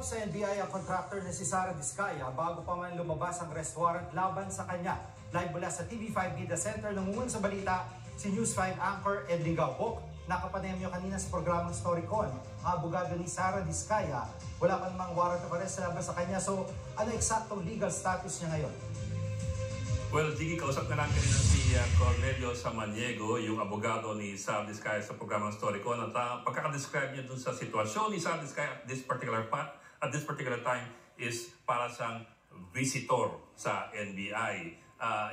Involved sa NBI ang contractor na si Sara Diskaya bago pa man lumabas ang arrest warrant laban sa kanya. Live mula sa TV5 Media Center, nangungun sa balita si News 5 anchor Edwin Gaupok. Nakapanemyo kanina sa programang Storycon, ang abogado ni Sara Diskaya. Wala pa namang warrant of arrest laban sa kanya. So ano eksaktong legal status niya ngayon? Well, Jiggy, kausap na lang kanina si Cornelio Samaniego, yung abogado ni Sara Diskaya sa programang Storycon. At pagkakadescribe niya dun sa sitwasyon ni Sara Diskaya at this particular time is para siyang visitor sa NBI.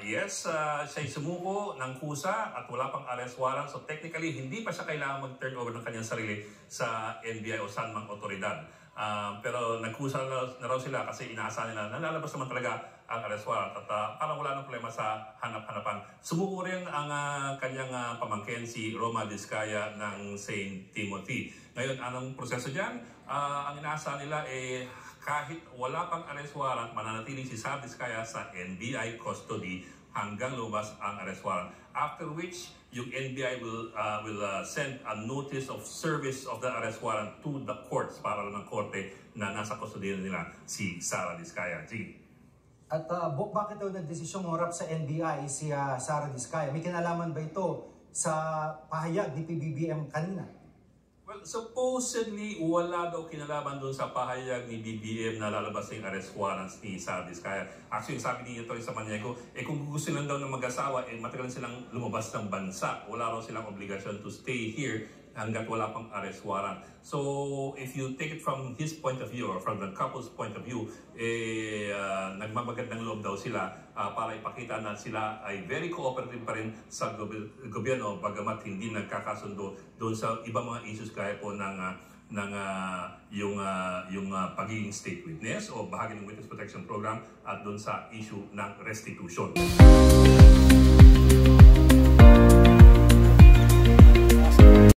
Yes, siya'y sumuko ng kusa at wala pang arrest warrant. So technically, hindi pa siya kailangan mag-turn over ng kanyang sarili sa NBI o saan mang otoridad. Pero nagkusa na raw sila kasi inaasahan nila na lalabas naman talaga ang arrest warrant at parang wala nang problema sa hanap-hanapan. Sumuko rin ang kanyang pamangkin si Roma Diskaya ng St. Timothy. Ngayon, anong proseso dyan? Ang inaasahan nila kahit wala pang arrest warrant, mananatili si Sara Diskaya sa NBI custody hanggang lumabas ang arrest warrant. After which, yung NBI will send a notice of service of the arrest warrant to the courts para ng korte na nasa custody nila si Sara Diskaya. At bakit daw nagdesisyong umharap sa NBI si Sara Diskaya? May kinalaman ba ito sa pahayag ni PBBM kanina? Well, supposedly, wala daw kinalaman doon sa pahayag ni BBM na lalabas yung arrest warrants ni Sara Diskaya. Actually, sabi ni Ito sa Maniego, kung gusto lang daw ng mag-asawa, matagal silang lumabas ng bansa. Wala raw silang obligasyon to stay here hanggat wala pang arrest warrant. So, if you take it from his point of view or from the couple's point of view, nagmamagandang loob daw sila para ipakita na sila ay very cooperative pa rin sa gobyerno bagamat hindi nagkakasundo doon sa ibang mga issues kaya po ng pagiging state witness o bahagi ng Witness Protection Program at doon sa issue ng restitution.